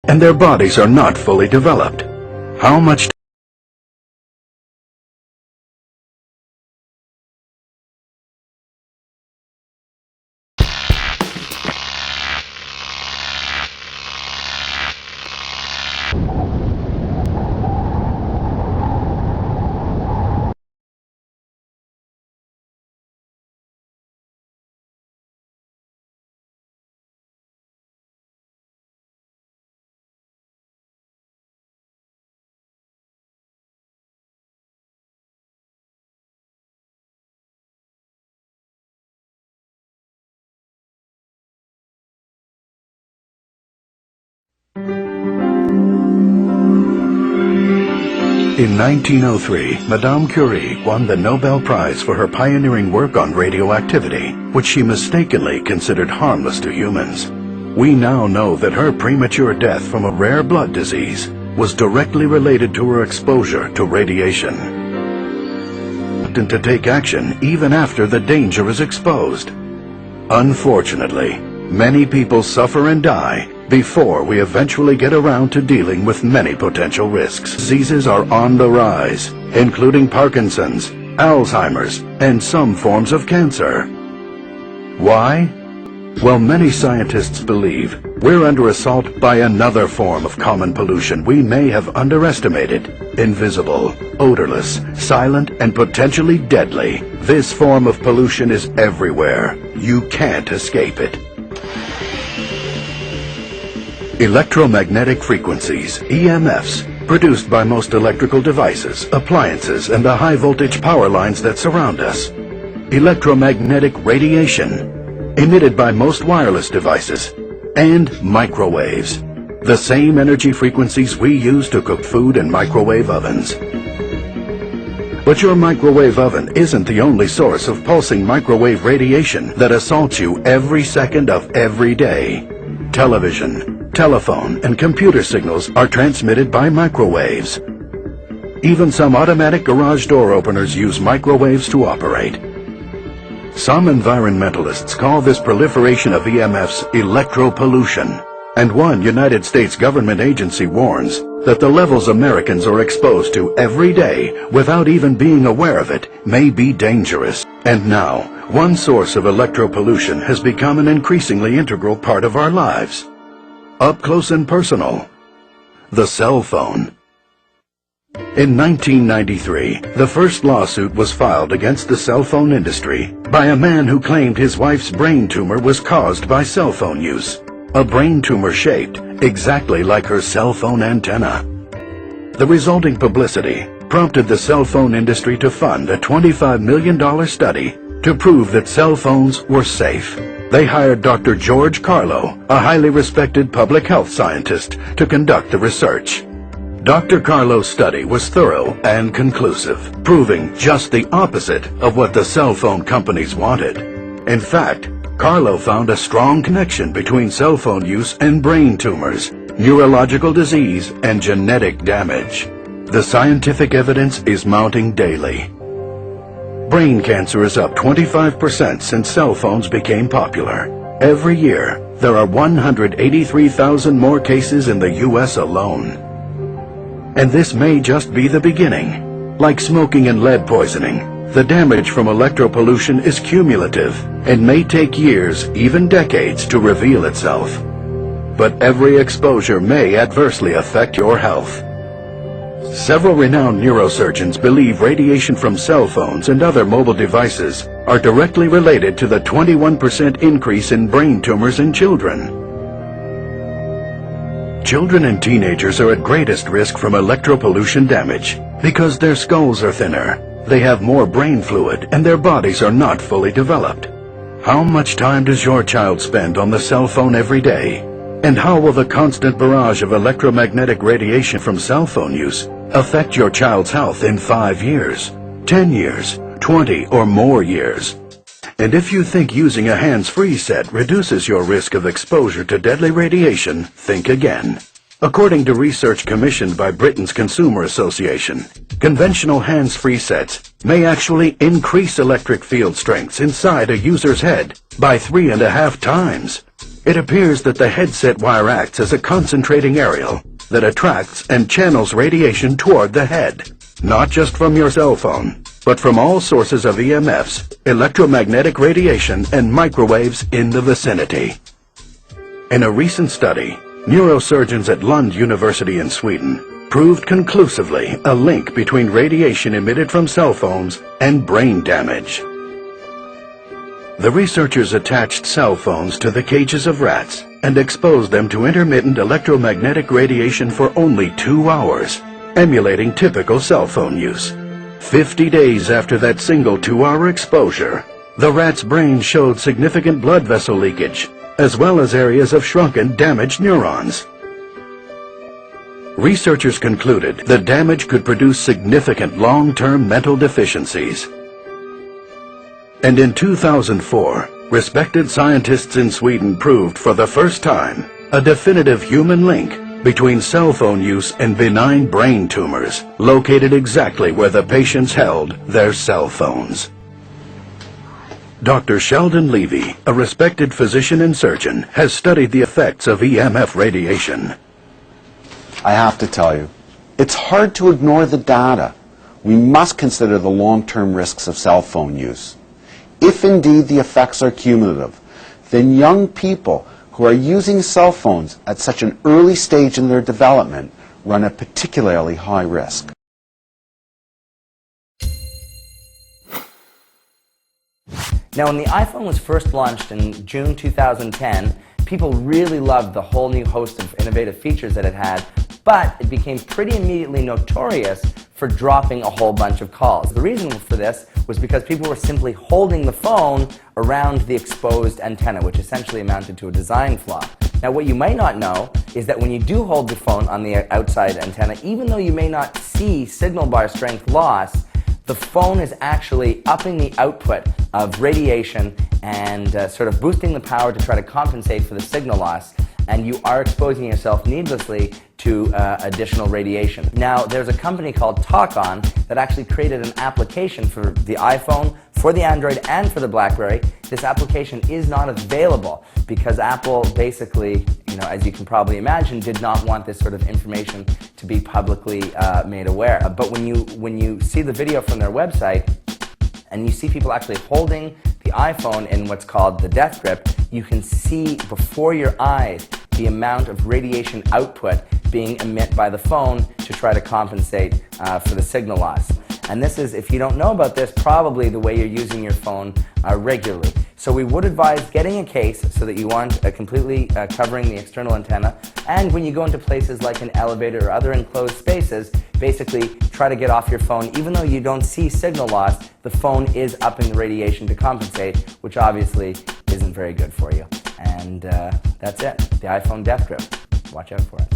and their bodies are not fully developed. How much In 1903, Madame Curie won the Nobel Prize for her pioneering work on radioactivity, which she mistakenly considered harmless to humans. We now know that her premature death from a rare blood disease was directly related to her exposure to radiation. And to take action even after the danger is exposed. Unfortunately, many people suffer and die before we eventually get around to dealing with many potential risks. Diseases are on the rise, including Parkinson's, Alzheimer's, and some forms of cancer. Why? Well, many scientists believe we're under assault by another form of common pollution we may have underestimated. Invisible, odorless, silent, and potentially deadly. This form of pollution is everywhere. You can't escape it. Electromagnetic frequencies, EMFs, produced by most electrical devices, appliances, and the high-voltage power lines that surround us. Electromagnetic radiation, emitted by most wireless devices. And microwaves, the same energy frequencies we use to cook food in microwave ovens. But your microwave oven isn't the only source of pulsing microwave radiation that assaults you every second of every day. Television, telephone, and computer signals are transmitted by microwaves. Even some automatic garage door openers use microwaves to operate. Some environmentalists call this proliferation of EMFs electropollution, and one United States government agency warns that the levels Americans are exposed to every day without even being aware of it may be dangerous. And now, one source of electropollution has become an increasingly integral part of our lives. Up close and personal. The cell phone. In 1993, the first lawsuit was filed against the cell phone industry by a man who claimed his wife's brain tumor was caused by cell phone use. A brain tumor shaped exactly like her cell phone antenna. The resulting publicity prompted the cell phone industry to fund a $25 million study to prove that cell phones were safe. They hired Dr. George Carlo, a highly respected public health scientist, to conduct the research. Dr. Carlo's study was thorough and conclusive, proving just the opposite of what the cell phone companies wanted. In fact, Carlo found a strong connection between cell phone use and brain tumors, neurological disease, and genetic damage. The scientific evidence is mounting daily. Brain cancer is up 25% since cell phones became popular. Every year, there are 183,000 more cases in the U.S. alone. And this may just be the beginning. Like smoking and lead poisoning, the damage from electropollution is cumulative and may take years, even decades, to reveal itself. But every exposure may adversely affect your health. Several renowned neurosurgeons believe radiation from cell phones and other mobile devices are directly related to the 21% increase in brain tumors in children. Children and teenagers are at greatest risk from electropollution damage because their skulls are thinner, they have more brain fluid, and their bodies are not fully developed. How much time does your child spend on the cell phone every day? And how will the constant barrage of electromagnetic radiation from cell phone use affect your child's health in 5 years, 10 years, 20 or more years? And if you think using a hands-free set reduces your risk of exposure to deadly radiation, think again. According to research commissioned by Britain's Consumer Association, conventional hands-free sets may actually increase electric field strengths inside a user's head by 3.5 times. It appears that the headset wire acts as a concentrating aerial that attracts and channels radiation toward the head, not just from your cell phone, but from all sources of EMFs, electromagnetic radiation, and microwaves in the vicinity. In a recent study, neurosurgeons at Lund University in Sweden proved conclusively a link between radiation emitted from cell phones and brain damage. The researchers attached cell phones to the cages of rats and exposed them to intermittent electromagnetic radiation for only 2 hours, emulating typical cell phone use. 50 days after that single 2-hour exposure, the rat's brain showed significant blood vessel leakage, as well as areas of shrunken, damaged neurons. Researchers concluded the damage could produce significant long-term mental deficiencies. And in 2004, respected scientists in Sweden proved for the first time a definitive human link between cell phone use and benign brain tumors located exactly where the patients held their cell phones. Dr. Sheldon Levy, a respected physician and surgeon, has studied the effects of EMF radiation. I have to tell you, it's hard to ignore the data. We must consider the long-term risks of cell phone use. If indeed the effects are cumulative, then young people who are using cell phones at such an early stage in their development run a particularly high risk. Now, when the iPhone was first launched in June 2010, people really loved the whole new host of innovative features that it had, but it became pretty immediately notorious for dropping a whole bunch of calls. The reason for this was because people were simply holding the phone around the exposed antenna, which essentially amounted to a design flaw. Now, what you might not know is that when you do hold the phone on the outside antenna, even though you may not see signal bar strength loss, the phone is actually upping the output of radiation and sort of boosting the power to try to compensate for the signal loss, and you are exposing yourself needlessly to additional radiation. Now, there's a company called TalkOn that actually created an application for the iPhone, for the Android, and for the BlackBerry. This application is not available because Apple basically, as you can probably imagine, did not want this sort of information to be publicly made aware. But when you see the video from their website, and you see people actually holding the iPhone in what's called the death grip, you can see before your eyes the amount of radiation output being emitted by the phone to try to compensate for the signal loss. And this is, if you don't know about this, probably the way you're using your phone regularly. So we would advise getting a case so that you aren't completely covering the external antenna. And when you go into places like an elevator or other enclosed spaces, basically try to get off your phone. Even though you don't see signal loss, the phone is upping the radiation to compensate, which obviously isn't very good for you. And that's it. The iPhone death grip. Watch out for it.